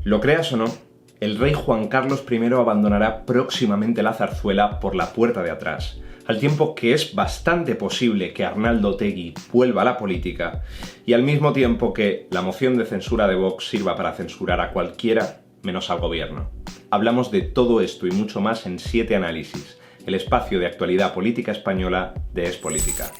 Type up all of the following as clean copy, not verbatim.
Lo creas o no, el rey Juan Carlos I abandonará próximamente la zarzuela por la puerta de atrás, al tiempo que es bastante posible que Arnaldo Otegi vuelva a la política y al mismo tiempo que la moción de censura de Vox sirva para censurar a cualquiera menos al gobierno. Hablamos de todo esto y mucho más en 7 Análisis, el espacio de actualidad política española de Es Política.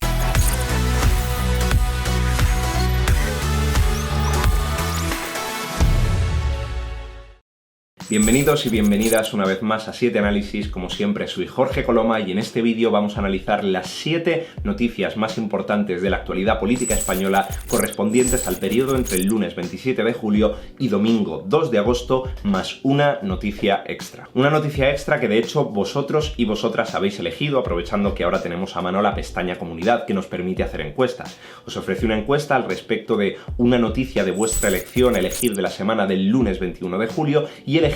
Bienvenidos y bienvenidas una vez más a 7 Análisis, como siempre soy Jorge Coloma y en este vídeo vamos a analizar las 7 noticias más importantes de la actualidad política española correspondientes al periodo entre el lunes 27 de julio y domingo 2 de agosto, más una noticia extra. Una noticia extra que de hecho vosotros y vosotras habéis elegido, aprovechando que ahora tenemos a mano la pestaña Comunidad que nos permite hacer encuestas. Os ofrecí una encuesta al respecto de una noticia de vuestra elección a elegir de la semana del lunes 21 de julio y elegisteis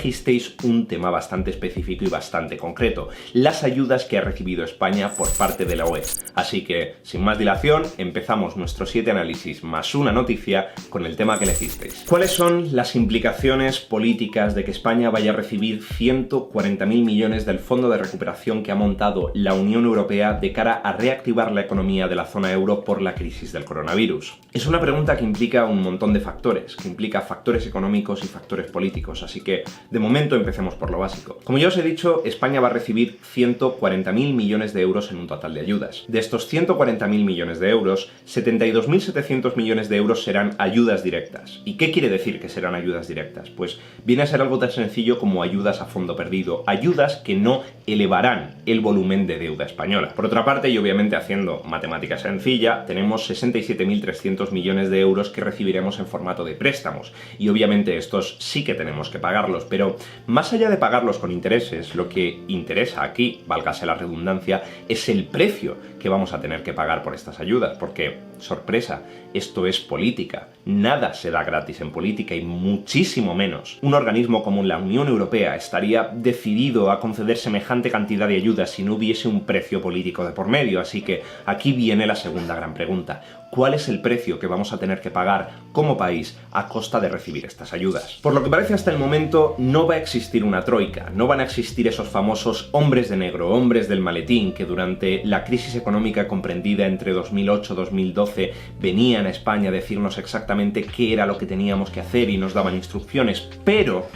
un tema bastante específico y bastante concreto, las ayudas que ha recibido España por parte de la UE. Así que, sin más dilación, empezamos nuestros 7 análisis más una noticia con el tema que elegisteis. ¿Cuáles son las implicaciones políticas de que España vaya a recibir 140.000 millones del Fondo de Recuperación que ha montado la Unión Europea de cara a reactivar la economía de la zona euro por la crisis del coronavirus? Es una pregunta que implica un montón de factores, que implica factores económicos y factores políticos, así que de momento empecemos por lo básico. Como ya os he dicho, España va a recibir 140.000 millones de euros en un total de ayudas. De estos 140.000 millones de euros, 72.700 millones de euros serán ayudas directas. ¿Y qué quiere decir que serán ayudas directas? Pues viene a ser algo tan sencillo como ayudas a fondo perdido, ayudas que no elevarán el volumen de deuda española. Por otra parte, y obviamente haciendo matemática sencilla, tenemos 67.300 millones de euros que recibiremos en formato de préstamos. Y obviamente estos sí que tenemos que pagarlos, pero más allá de pagarlos con intereses, lo que interesa aquí, válgase la redundancia, es el precio que vamos a tener que pagar por estas ayudas, porque, sorpresa, esto es política. Nada se da gratis en política y muchísimo menos un organismo como la Unión Europea estaría decidido a conceder semejante cantidad de ayudas si no hubiese un precio político de por medio. Así que aquí viene la segunda gran pregunta. ¿Cuál es el precio que vamos a tener que pagar como país a costa de recibir estas ayudas? Por lo que parece hasta el momento, no va a existir una troika, no van a existir esos famosos hombres de negro, hombres del maletín, que durante la crisis económica comprendida entre 2008 y 2012 venían a España a decirnos exactamente qué era lo que teníamos que hacer y nos daban instrucciones, pero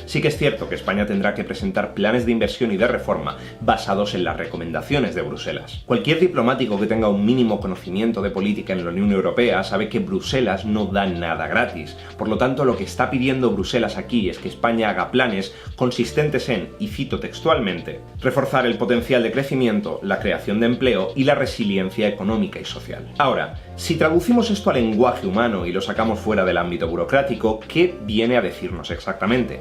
sí que es cierto que España tendrá que presentar planes de inversión y de reforma basados en las recomendaciones de Bruselas. Cualquier diplomático que tenga un mínimo conocimiento de política en la Unión Europea sabe que Bruselas no da nada gratis. Por lo tanto, lo que está pidiendo Bruselas aquí es que España haga planes consistentes en, y cito textualmente, reforzar el potencial de crecimiento, la creación de empleo y la resiliencia económica y social. Ahora, si traducimos esto al lenguaje humano y lo sacamos fuera del ámbito burocrático, ¿qué viene a decirnos exactamente?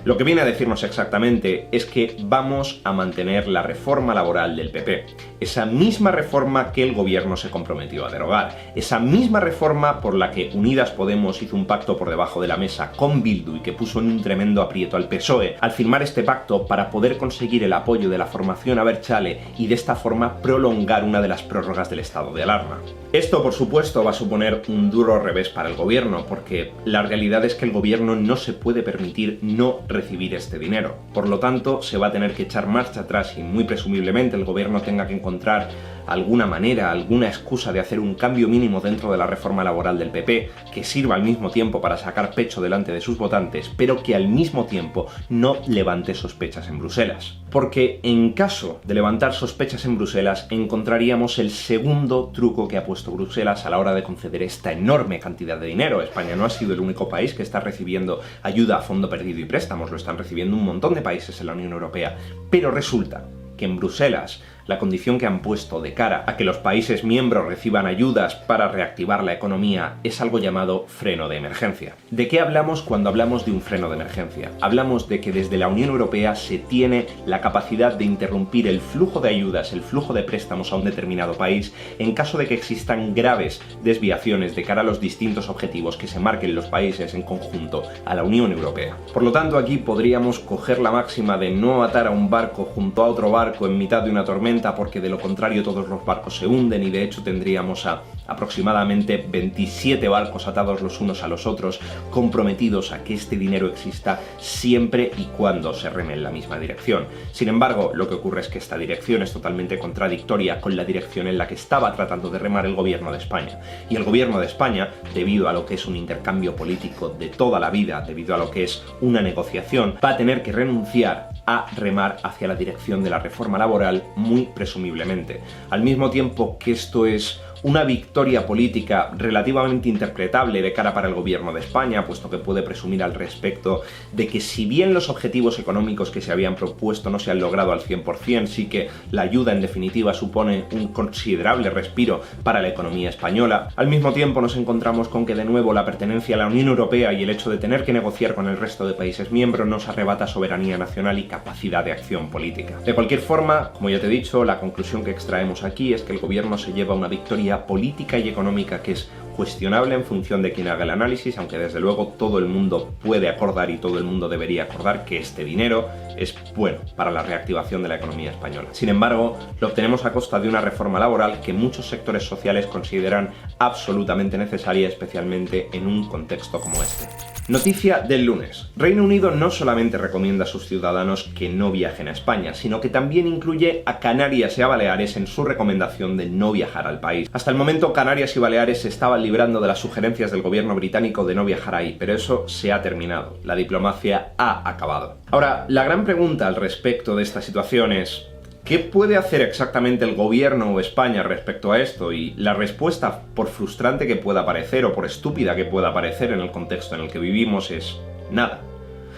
Lo que viene a decirnos exactamente es que vamos a mantener la reforma laboral del PP, esa misma reforma que el gobierno se comprometió a derogar, esa misma reforma por la que Unidas Podemos hizo un pacto por debajo de la mesa con Bildu y que puso en un tremendo aprieto al PSOE al firmar este pacto para poder conseguir el apoyo de la formación Abertzale y de esta forma prolongar una de las prórrogas del estado de alarma. Esto, por supuesto, va a suponer un duro revés para el gobierno, porque la realidad es que el gobierno no se puede permitir no recibir este dinero. Por lo tanto, se va a tener que echar marcha atrás y muy presumiblemente el gobierno tenga que encontrar alguna manera, alguna excusa de hacer un cambio mínimo dentro de la reforma laboral del PP que sirva al mismo tiempo para sacar pecho delante de sus votantes, pero que al mismo tiempo no levante sospechas en Bruselas. Porque en caso de levantar sospechas en Bruselas, encontraríamos el segundo truco que ha puesto Bruselas a la hora de conceder esta enorme cantidad de dinero. España no ha sido el único país que está recibiendo ayuda a fondo perdido y préstamos, lo están recibiendo un montón de países en la Unión Europea, pero resulta que en Bruselas la condición que han puesto de cara a que los países miembros reciban ayudas para reactivar la economía es algo llamado freno de emergencia. ¿De qué hablamos cuando hablamos de un freno de emergencia? Hablamos de que desde la Unión Europea se tiene la capacidad de interrumpir el flujo de ayudas, el flujo de préstamos a un determinado país en caso de que existan graves desviaciones de cara a los distintos objetivos que se marquen los países en conjunto a la Unión Europea. Por lo tanto, aquí podríamos coger la máxima de no atar a un barco junto a otro barco en mitad de una tormenta tormenta porque de lo contrario todos los barcos se hunden y de hecho tendríamos a aproximadamente 27 barcos atados los unos a los otros, comprometidos a que este dinero exista siempre y cuando se reme en la misma dirección. Sin embargo, lo que ocurre es que esta dirección es totalmente contradictoria con la dirección en la que estaba tratando de remar el gobierno de España. Y el gobierno de España, debido a lo que es un intercambio político de toda la vida, debido a lo que es una negociación, va a tener que renunciar a remar hacia la dirección de la reforma laboral muy presumiblemente. Al mismo tiempo que esto es una victoria política relativamente interpretable de cara para el gobierno de España, puesto que puede presumir al respecto de que si bien los objetivos económicos que se habían propuesto no se han logrado al 100%, sí que la ayuda en definitiva supone un considerable respiro para la economía española. Al mismo tiempo nos encontramos con que de nuevo la pertenencia a la Unión Europea y el hecho de tener que negociar con el resto de países miembros nos arrebata soberanía nacional y capacidad de acción política. De cualquier forma, como ya te he dicho, la conclusión que extraemos aquí es que el gobierno se lleva una victoria política y económica que es cuestionable en función de quien haga el análisis, aunque desde luego todo el mundo puede acordar y todo el mundo debería acordar que este dinero es bueno para la reactivación de la economía española. Sin embargo, lo obtenemos a costa de una reforma laboral que muchos sectores sociales consideran absolutamente necesaria, especialmente en un contexto como este. Noticia del lunes. Reino Unido no solamente recomienda a sus ciudadanos que no viajen a España, sino que también incluye a Canarias y a Baleares en su recomendación de no viajar al país. Hasta el momento Canarias y Baleares se estaban librando de las sugerencias del gobierno británico de no viajar ahí, pero eso se ha terminado. La diplomacia ha acabado. Ahora, la gran pregunta al respecto de esta situación es: ¿qué puede hacer exactamente el gobierno o España respecto a esto? Y la respuesta, por frustrante que pueda parecer o por estúpida que pueda parecer en el contexto en el que vivimos, es nada.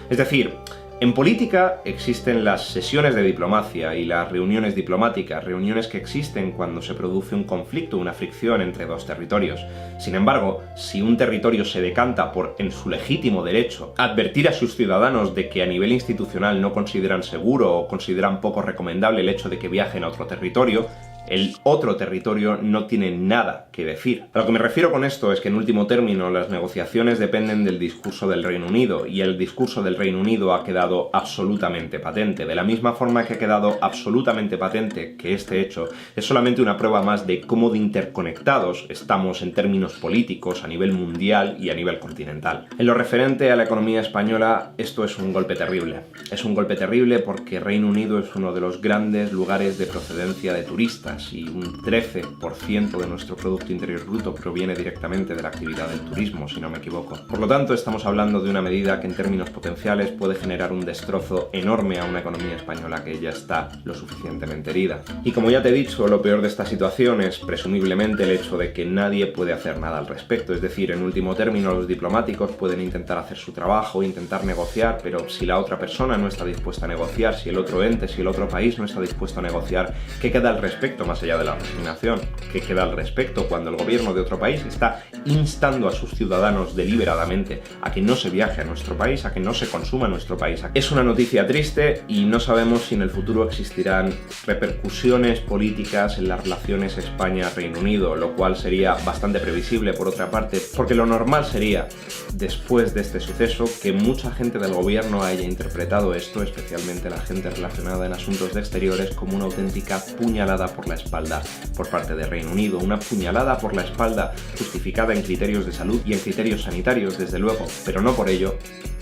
Es decir, en política existen las sesiones de diplomacia y las reuniones diplomáticas, reuniones que existen cuando se produce un conflicto, una fricción entre dos territorios. Sin embargo, si un territorio se decanta por, en su legítimo derecho, advertir a sus ciudadanos de que a nivel institucional no consideran seguro o consideran poco recomendable el hecho de que viajen a otro territorio, el otro territorio no tiene nada que decir. A lo que me refiero con esto es que en último término las negociaciones dependen del discurso del Reino Unido y el discurso del Reino Unido ha quedado absolutamente patente. De la misma forma que ha quedado absolutamente patente que este hecho es solamente una prueba más de cómo de interconectados estamos en términos políticos a nivel mundial y a nivel continental. En lo referente a la economía española, esto es un golpe terrible. Es un golpe terrible porque Reino Unido es uno de los grandes lugares de procedencia de turistas y un 13% de nuestro Producto Interior Bruto proviene directamente de la actividad del turismo, si no me equivoco. Por lo tanto, estamos hablando de una medida que en términos potenciales puede generar un destrozo enorme a una economía española que ya está lo suficientemente herida. Y como ya te he dicho, lo peor de esta situación es presumiblemente el hecho de que nadie puede hacer nada al respecto. Es decir, en último término, los diplomáticos pueden intentar hacer su trabajo, intentar negociar, pero si la otra persona no está dispuesta a negociar, si el otro ente, si el otro país no está dispuesto a negociar, ¿qué queda al respecto más allá de la resignación? ¿Qué queda al respecto cuando el gobierno de otro país está instando a sus ciudadanos deliberadamente a que no se viaje a nuestro país, a que no se consuma en nuestro país? Es una noticia triste y no sabemos si en el futuro existirán repercusiones políticas en las relaciones España-Reino Unido, lo cual sería bastante previsible por otra parte, porque lo normal sería, después de este suceso, que mucha gente del gobierno haya interpretado esto, especialmente la gente relacionada en asuntos de exteriores, como una auténtica puñalada por la espalda por parte de Reino Unido, una puñalada por la espalda justificada en criterios de salud y en criterios sanitarios, desde luego, pero no por ello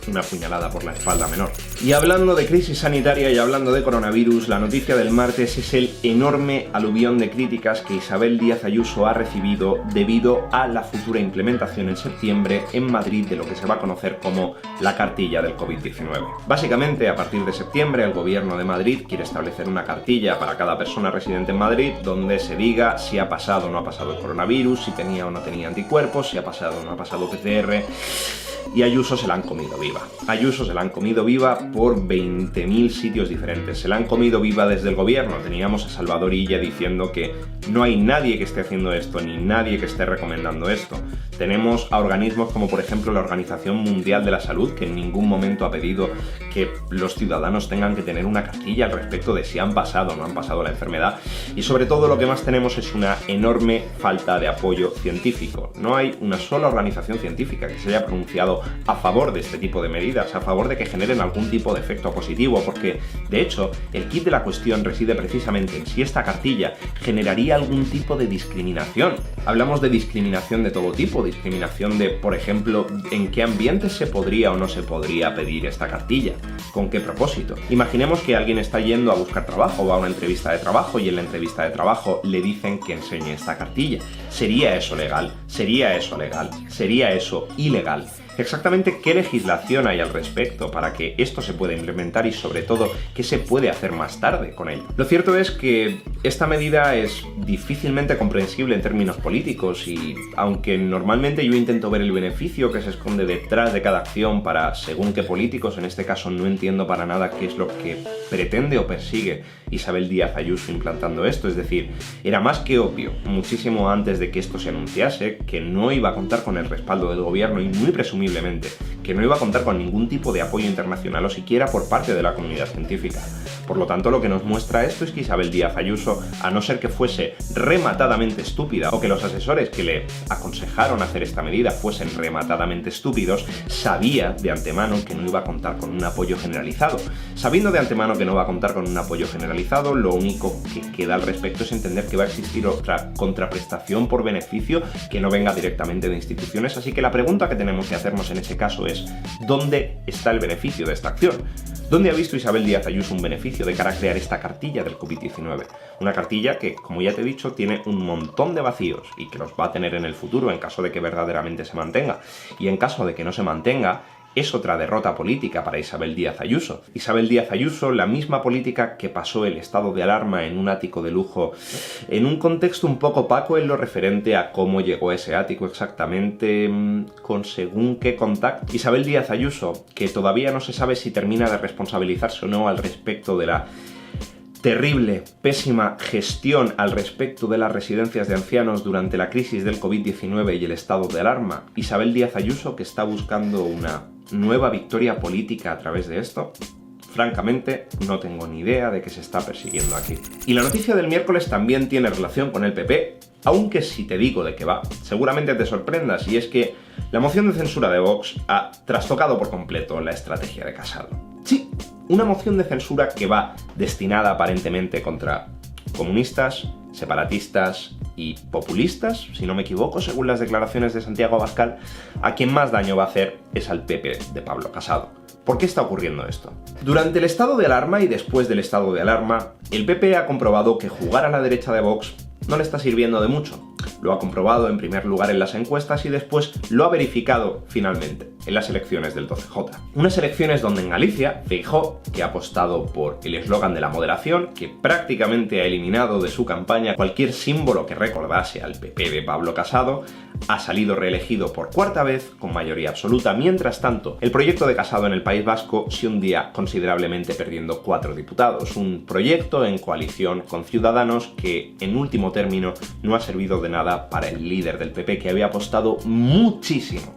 una puñalada por la espalda menor. Y hablando de crisis sanitaria y hablando de coronavirus, la noticia del martes es el enorme aluvión de críticas que Isabel Díaz Ayuso ha recibido debido a la futura implementación en septiembre en Madrid de lo que se va a conocer como la cartilla del COVID-19. Básicamente, a partir de septiembre, el gobierno de Madrid quiere establecer una cartilla para cada persona residente en Madrid donde se diga si ha pasado o no ha pasado el coronavirus, si tenía o no tenía anticuerpos, si ha pasado o no ha pasado PCR. Y a Ayuso se la han comido viva. Ayuso se la han comido viva por 20.000 sitios diferentes. Se la han comido viva desde el gobierno. Teníamos a Salvador Illa diciendo que no hay nadie que esté haciendo esto, ni nadie que esté recomendando esto. Tenemos a organismos como por ejemplo la Organización Mundial de la Salud, que en ningún momento ha pedido que los ciudadanos tengan que tener una cartilla al respecto de si han pasado o no han pasado la enfermedad. Y sobre todo lo que más tenemos es una enorme falta de apoyo científico. No hay una sola organización científica que se haya pronunciado a favor de este tipo de medidas, a favor de que generen algún tipo de efecto positivo, porque de hecho el quid de la cuestión reside precisamente en si esta cartilla generaría algún tipo de discriminación. Hablamos de discriminación de todo tipo, discriminación de, por ejemplo, en qué ambientes se podría o no se podría pedir esta cartilla, con qué propósito. Imaginemos que alguien está yendo a buscar trabajo o a una entrevista de trabajo y en la entrevista de trabajo le dicen que enseñe esta cartilla. ¿Sería eso legal? ¿Sería eso legal? ¿Sería eso ilegal? Exactamente qué legislación hay al respecto para que esto se pueda implementar y sobre todo qué se puede hacer más tarde con ello. Lo cierto es que esta medida es difícilmente comprensible en términos políticos y aunque normalmente yo intento ver el beneficio que se esconde detrás de cada acción para según qué políticos, en este caso no entiendo para nada qué es lo que pretende o persigue Isabel Díaz Ayuso implantando esto, es decir, era más que obvio, muchísimo antes de que esto se anunciase, que no iba a contar con el respaldo del gobierno y muy presumiblemente que no iba a contar con ningún tipo de apoyo internacional o siquiera por parte de la comunidad científica. Por lo tanto, lo que nos muestra esto es que Isabel Díaz Ayuso, a no ser que fuese rematadamente estúpida o que los asesores que le aconsejaron hacer esta medida fuesen rematadamente estúpidos, sabía de antemano que no iba a contar con un apoyo generalizado. Sabiendo de antemano que no va a contar con un apoyo generalizado, lo único que queda al respecto es entender que va a existir otra contraprestación por beneficio que no venga directamente de instituciones, así que la pregunta que tenemos que hacernos en ese caso es ¿dónde está el beneficio de esta acción? ¿Dónde ha visto Isabel Díaz Ayuso un beneficio de cara a crear esta cartilla del COVID-19? Una cartilla que, como ya te he dicho, tiene un montón de vacíos y que los va a tener en el futuro en caso de que verdaderamente se mantenga. Y en caso de que no se mantenga, es otra derrota política para Isabel Díaz Ayuso. Isabel Díaz Ayuso, la misma política que pasó el estado de alarma en un ático de lujo, en un contexto un poco opaco en lo referente a cómo llegó ese ático exactamente, con según qué contacto. Isabel Díaz Ayuso, que todavía no se sabe si termina de responsabilizarse o no al respecto de la terrible, pésima gestión al respecto de las residencias de ancianos durante la crisis del COVID-19 y el estado de alarma. Isabel Díaz Ayuso, que está buscando una nueva victoria política a través de esto. Francamente, no tengo ni idea de qué se está persiguiendo aquí. Y la noticia del miércoles también tiene relación con el PP, aunque si te digo de qué va, seguramente te sorprendas, y es que la moción de censura de Vox ha trastocado por completo la estrategia de Casado. Sí, una moción de censura que va destinada aparentemente contra comunistas, separatistas y populistas, si no me equivoco, según las declaraciones de Santiago Abascal. A quien más daño va a hacer es al PP de Pablo Casado. ¿Por qué está ocurriendo esto? Durante el estado de alarma y después del estado de alarma, el PP ha comprobado que jugar a la derecha de Vox no le está sirviendo de mucho. Lo ha comprobado en primer lugar en las encuestas y después lo ha verificado finalmente en las elecciones del 12J. Unas elecciones donde en Galicia, Feijóo, que ha apostado por el eslogan de la moderación, que prácticamente ha eliminado de su campaña cualquier símbolo que recordase al PP de Pablo Casado, ha salido reelegido por cuarta vez con mayoría absoluta. Mientras tanto, el proyecto de Casado en el País Vasco se hundía considerablemente perdiendo 4 diputados. Un proyecto en coalición con Ciudadanos que, en último término, no ha servido de nada para el líder del PP, que había apostado muchísimo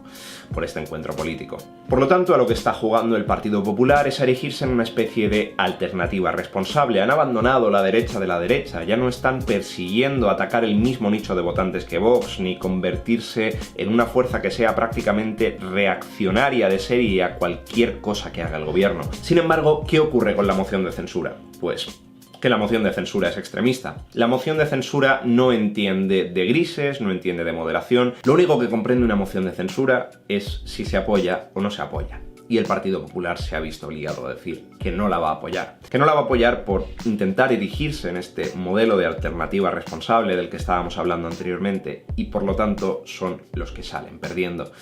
por este encuentro político. Por lo tanto, a lo que está jugando el Partido Popular es a erigirse en una especie de alternativa responsable. Han abandonado la derecha de la derecha, ya no están persiguiendo atacar el mismo nicho de votantes que Vox, ni convertirse en una fuerza que sea prácticamente reaccionaria de serie a cualquier cosa que haga el gobierno. Sin embargo, ¿qué ocurre con la moción de censura? Pues que la moción de censura es extremista. La moción de censura no entiende de grises, no entiende de moderación. Lo único que comprende una moción de censura es si se apoya o no se apoya. Y el Partido Popular se ha visto obligado a decir que no la va a apoyar. Que no la va a apoyar por intentar erigirse en este modelo de alternativa responsable del que estábamos hablando anteriormente, y por lo tanto son los que salen perdiendo.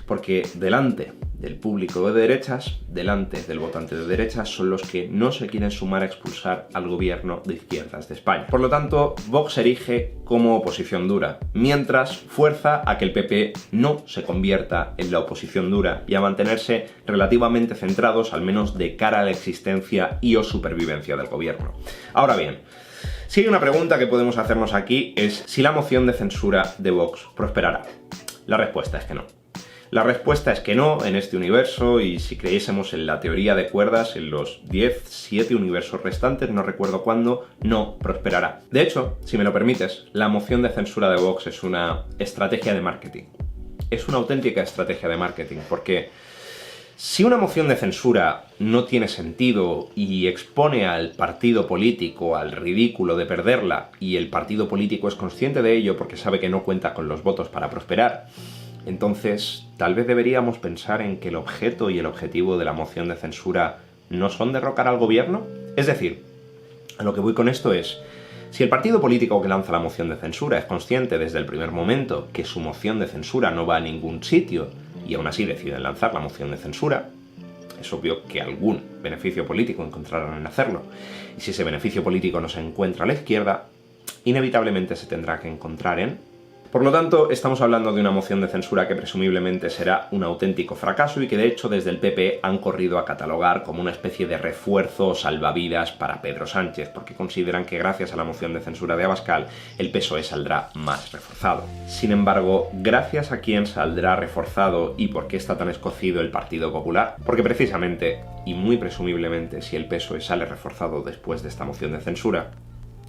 Porque delante del público de derechas, delante del votante de derechas, son los que no se quieren sumar a expulsar al gobierno de izquierdas de España. Por lo tanto, Vox se erige como oposición dura, mientras fuerza a que el PP no se convierta en la oposición dura y a mantenerse relativamente centrados, al menos de cara a la existencia y o supervivencia del gobierno. Ahora bien, Si hay una pregunta que podemos hacernos aquí es si la moción de censura de Vox prosperará. La respuesta es que no. La respuesta es que no en este universo, y si creyésemos en la teoría de cuerdas, en los 7 universos restantes, no recuerdo cuándo, no prosperará. De hecho, si me lo permites, la moción de censura de Vox es una estrategia de marketing. Es una auténtica estrategia de marketing, porque si una moción de censura no tiene sentido y expone al partido político al ridículo de perderla, y el partido político es consciente de ello porque sabe que no cuenta con los votos para prosperar, entonces tal vez deberíamos pensar en que el objeto y el objetivo de la moción de censura no son derrocar al gobierno. Es decir, a lo que voy con esto es, si el partido político que lanza la moción de censura es consciente desde el primer momento que su moción de censura no va a ningún sitio, y aún así deciden lanzar la moción de censura, es obvio que algún beneficio político encontrarán en hacerlo. Y si ese beneficio político no se encuentra a la izquierda, inevitablemente se tendrá que encontrar en... Por lo tanto, estamos hablando de una moción de censura que presumiblemente será un auténtico fracaso y que de hecho desde el PP han corrido a catalogar como una especie de refuerzo salvavidas para Pedro Sánchez, porque consideran que gracias a la moción de censura de Abascal el PSOE saldrá más reforzado. Sin embargo, ¿gracias a quién saldrá reforzado y por qué está tan escocido el Partido Popular? Porque precisamente, y muy presumiblemente, si el PSOE sale reforzado después de esta moción de censura,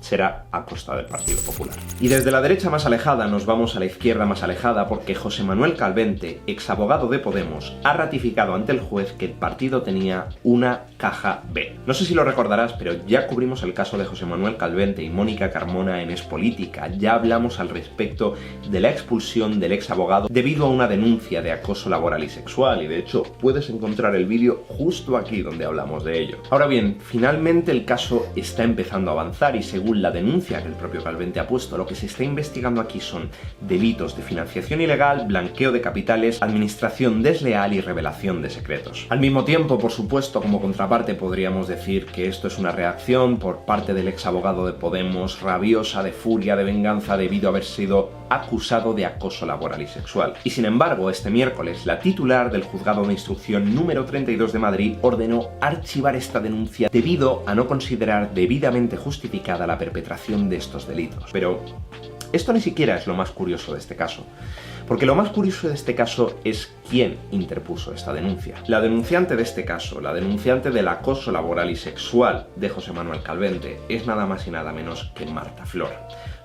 será a costa del Partido Popular. Y desde la derecha más alejada nos vamos a la izquierda más alejada, porque José Manuel Calvente, exabogado de Podemos, ha ratificado ante el juez que el partido tenía una caja B. No sé si lo recordarás, pero ya cubrimos el caso de José Manuel Calvente y Mónica Carmona en Es Política. Ya hablamos al respecto de la expulsión del exabogado debido a una denuncia de acoso laboral y sexual, y de hecho puedes encontrar el vídeo justo aquí donde hablamos de ello. Ahora bien, finalmente el caso está empezando a avanzar y según la denuncia que el propio Calvente ha puesto, lo que se está investigando aquí son delitos de financiación ilegal, blanqueo de capitales, administración desleal y revelación de secretos. Al mismo tiempo, por supuesto, como contraparte podríamos decir que esto es una reacción por parte del exabogado de Podemos rabiosa de furia, de venganza debido a haber sido acusado de acoso laboral y sexual. Y sin embargo, este miércoles, la titular del Juzgado de Instrucción número 32 de Madrid ordenó archivar esta denuncia debido a no considerar debidamente justificada la perpetración de estos delitos. Pero esto ni siquiera es lo más curioso de este caso, porque lo más curioso de este caso es quién interpuso esta denuncia. La denunciante de este caso, la denunciante del acoso laboral y sexual de José Manuel Calvente, es nada más y nada menos que Marta Flor,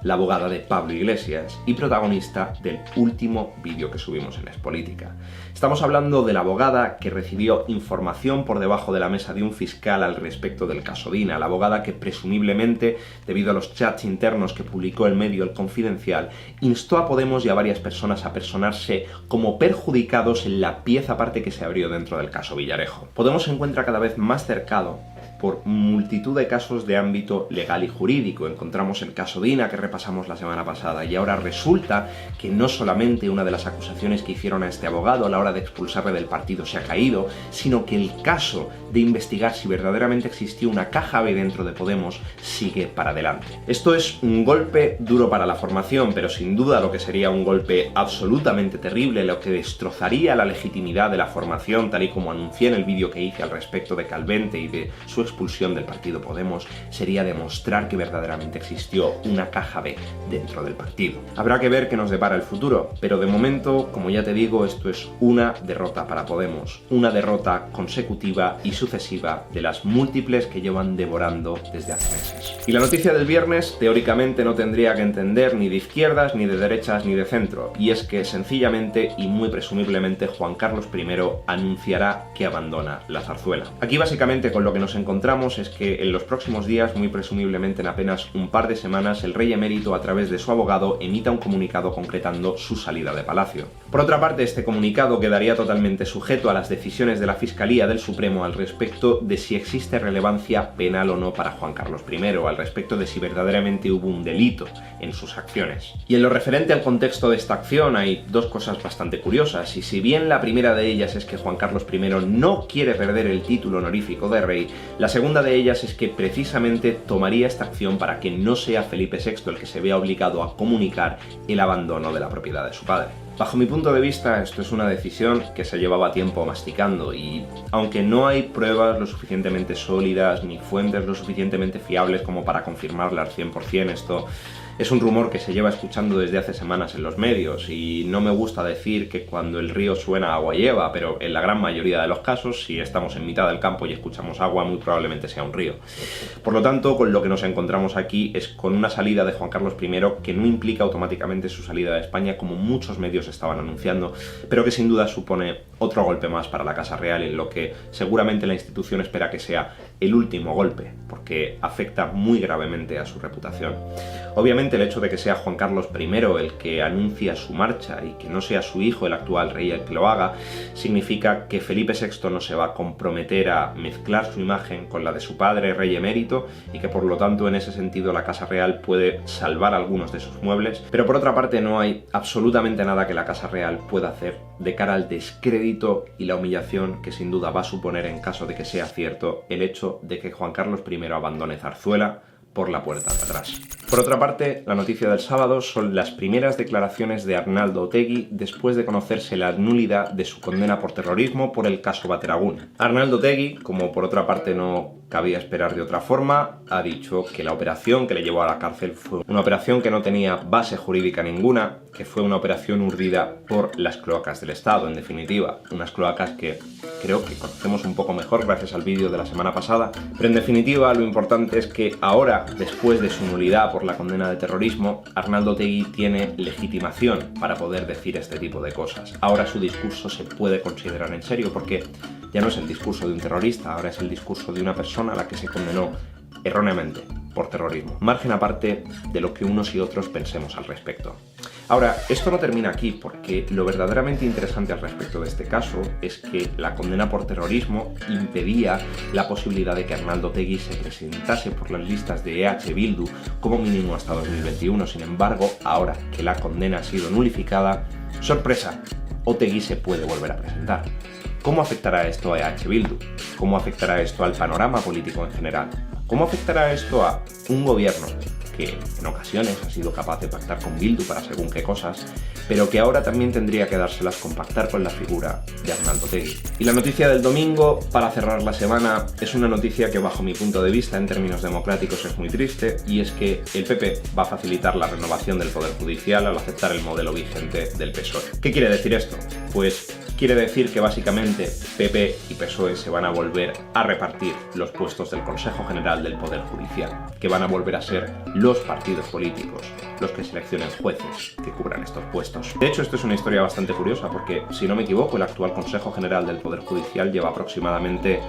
la abogada de Pablo Iglesias y protagonista del último vídeo que subimos en Es Política. Estamos hablando de la abogada que recibió información por debajo de la mesa de un fiscal al respecto del caso Dina, la abogada que presumiblemente, debido a los chats internos que publicó el medio El Confidencial, instó a Podemos y a varias personas a personarse como perjudicados en la pieza aparte que se abrió dentro del caso Villarejo. Podemos se encuentra cada vez más cercado por multitud de casos de ámbito legal y jurídico. Encontramos el caso Dina que repasamos la semana pasada y ahora resulta que no solamente una de las acusaciones que hicieron a este abogado a la hora de expulsarle del partido se ha caído, sino que el caso de investigar si verdaderamente existió una caja B dentro de Podemos sigue para adelante. Esto es un golpe duro para la formación, pero sin duda lo que sería un golpe absolutamente terrible, lo que destrozaría la legitimidad de la formación, tal y como anuncié en el vídeo que hice al respecto de Calvente y de su expulsión del partido Podemos, sería demostrar que verdaderamente existió una caja B dentro del partido. Habrá que ver qué nos depara el futuro, pero de momento, como ya te digo, esto es una derrota para Podemos, una derrota consecutiva y sucesiva de las múltiples que llevan devorando desde hace meses. Y la noticia del viernes teóricamente no tendría que entender ni de izquierdas, ni de derechas, ni de centro, y es que sencillamente y muy presumiblemente Juan Carlos I anunciará que abandona la zarzuela. Aquí básicamente con lo que nos encontramos es que en los próximos días, muy presumiblemente en apenas un par de semanas, el rey emérito a través de su abogado emita un comunicado concretando su salida de palacio. Por otra parte, este comunicado quedaría totalmente sujeto a las decisiones de la Fiscalía del Supremo al respecto de si existe relevancia penal o no para Juan Carlos I, al respecto de si verdaderamente hubo un delito en sus acciones. Y en lo referente al contexto de esta acción hay dos cosas bastante curiosas, y si bien la primera de ellas es que Juan Carlos I no quiere perder el título honorífico de rey, la segunda de ellas es que precisamente tomaría esta acción para que no sea Felipe VI el que se vea obligado a comunicar el abandono de la propiedad de su padre. Bajo mi punto de vista, esto es una decisión que se llevaba tiempo masticando y, aunque no hay pruebas lo suficientemente sólidas ni fuentes lo suficientemente fiables como para confirmarla al 100%, esto es un rumor que se lleva escuchando desde hace semanas en los medios y no me gusta decir que cuando el río suena agua lleva, pero en la gran mayoría de los casos, si estamos en mitad del campo y escuchamos agua, muy probablemente sea un río. Por lo tanto, con lo que nos encontramos aquí es con una salida de Juan Carlos I que no implica automáticamente su salida de España, como muchos medios estaban anunciando, pero que sin duda supone otro golpe más para la Casa Real, en lo que seguramente la institución espera que sea el último golpe, porque afecta muy gravemente a su reputación. Obviamente el hecho de que sea Juan Carlos I el que anuncia su marcha y que no sea su hijo, el actual rey, el que lo haga, significa que Felipe VI no se va a comprometer a mezclar su imagen con la de su padre, rey emérito, y que por lo tanto en ese sentido la Casa Real puede salvar algunos de sus muebles, pero por otra parte no hay absolutamente nada que la Casa Real pueda hacer de cara al descrédito y la humillación que sin duda va a suponer, en caso de que sea cierto, el hecho de que Juan Carlos I abandone Zarzuela por la puerta de atrás. Por otra parte, la noticia del sábado son las primeras declaraciones de Arnaldo Otegi después de conocerse la nulidad de su condena por terrorismo por el caso Bateragún. Arnaldo Otegi, como por otra parte no cabía esperar de otra forma, ha dicho que la operación que le llevó a la cárcel fue una operación que no tenía base jurídica ninguna, que fue una operación urdida por las cloacas del Estado, en definitiva, unas cloacas que creo que conocemos un poco mejor gracias al vídeo de la semana pasada, pero en definitiva lo importante es que ahora, después de su nulidad por la condena de terrorismo, Arnaldo Otegi tiene legitimación para poder decir este tipo de cosas. Ahora su discurso se puede considerar en serio porque ya no es el discurso de un terrorista, ahora es el discurso de una persona a la que se condenó erróneamente por terrorismo, margen aparte de lo que unos y otros pensemos al respecto. Ahora, esto no termina aquí, porque lo verdaderamente interesante al respecto de este caso es que la condena por terrorismo impedía la posibilidad de que Arnaldo Otegi se presentase por las listas de EH Bildu como mínimo hasta 2021. Sin embargo, ahora que la condena ha sido nulificada, ¡sorpresa!, Otegi se puede volver a presentar. ¿Cómo afectará esto a EH Bildu? ¿Cómo afectará esto al panorama político en general? ¿Cómo afectará esto a un gobierno que en ocasiones ha sido capaz de pactar con Bildu para según qué cosas, pero que ahora también tendría que dárselas con pactar con la figura de Arnaldo Otegi? Y la noticia del domingo, para cerrar la semana, es una noticia que bajo mi punto de vista en términos democráticos es muy triste, y es que el PP va a facilitar la renovación del Poder Judicial al aceptar el modelo vigente del PSOE. ¿Qué quiere decir esto? Pues quiere decir que básicamente PP y PSOE se van a volver a repartir los puestos del Consejo General del Poder Judicial, que van a volver a ser los partidos políticos los que seleccionen jueces que cubran estos puestos. De hecho, esto es una historia bastante curiosa porque, si no me equivoco, el actual Consejo General del Poder Judicial lleva aproximadamente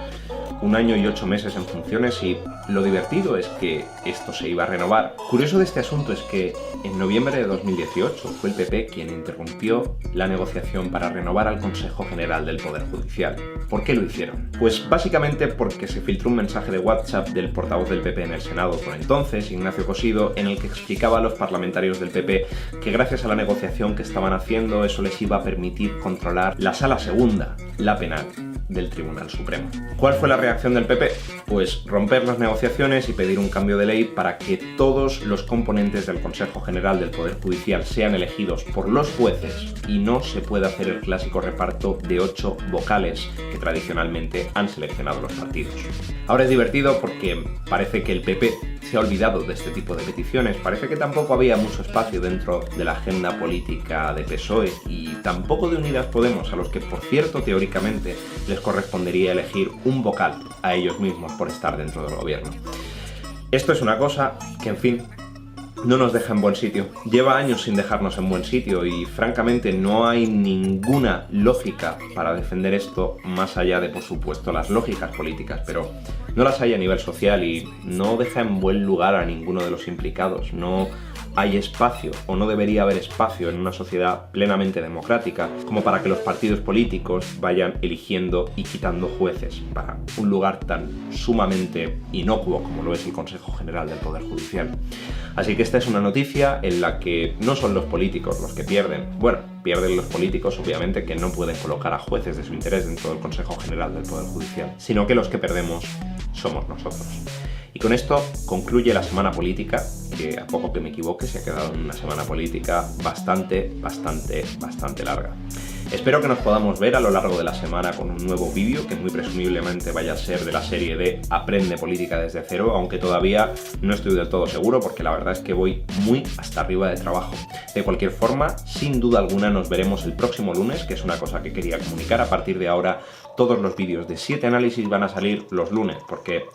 1 año y 8 meses en funciones y lo divertido es que esto se iba a renovar. Curioso de este asunto es que en noviembre de 2018 fue el PP quien interrumpió la negociación para renovar al Consejo General del Poder Judicial. ¿Por qué lo hicieron? Pues básicamente porque se filtró un mensaje de WhatsApp del portavoz del PP en el Senado por entonces, Ignacio Cosido, en el que explicaba a los parlamentarios del PP que gracias a la negociación que estaban haciendo eso les iba a permitir controlar la Sala Segunda, la penal, del Tribunal Supremo. ¿Cuál fue la reacción del PP? Pues romper las negociaciones y pedir un cambio de ley para que todos los componentes del Consejo General del Poder Judicial sean elegidos por los jueces y no se pueda hacer el clásico reparto de 8 vocales que tradicionalmente han seleccionado los partidos. Ahora es divertido porque parece que el PP se ha olvidado de este tipo de peticiones, parece que tampoco había mucho espacio dentro de la agenda política de PSOE y tampoco de Unidas Podemos, a los que por cierto teóricamente les correspondería elegir un vocal a ellos mismos por estar dentro del gobierno. Esto es una cosa que, en fin, no nos deja en buen sitio. Lleva años sin dejarnos en buen sitio y francamente no hay ninguna lógica para defender esto más allá de, por supuesto, las lógicas políticas, pero no las hay a nivel social y no deja en buen lugar a ninguno de los implicados. No hay espacio, o no debería haber espacio en una sociedad plenamente democrática, como para que los partidos políticos vayan eligiendo y quitando jueces para un lugar tan sumamente inocuo como lo es el Consejo General del Poder Judicial. Así que esta es una noticia en la que no son los políticos los que pierden. Bueno, pierden los políticos, obviamente, que no pueden colocar a jueces de su interés dentro del Consejo General del Poder Judicial, sino que los que perdemos somos nosotros. Y con esto concluye la semana política, que a poco que me equivoque se ha quedado en una semana política bastante larga. Espero que nos podamos ver a lo largo de la semana con un nuevo vídeo, que muy presumiblemente vaya a ser de la serie de Aprende Política desde cero, aunque todavía no estoy del todo seguro porque la verdad es que voy muy hasta arriba de trabajo. De cualquier forma, sin duda alguna nos veremos el próximo lunes, que es una cosa que quería comunicar. A partir de ahora, todos los vídeos de 7 análisis van a salir los lunes, porque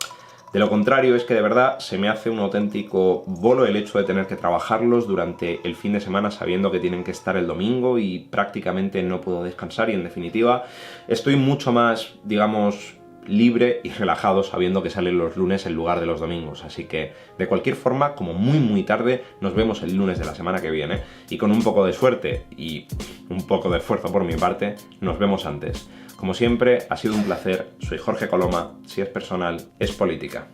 de lo contrario es que de verdad se me hace un auténtico bolo el hecho de tener que trabajarlos durante el fin de semana sabiendo que tienen que estar el domingo y prácticamente no puedo descansar y en definitiva estoy mucho más, digamos, libre y relajado sabiendo que salen los lunes en lugar de los domingos. Así que de cualquier forma, como muy tarde, nos vemos el lunes de la semana que viene y con un poco de suerte y un poco de esfuerzo por mi parte, nos vemos antes. Como siempre, ha sido un placer. Soy Jorge Coloma. Si es personal, es política.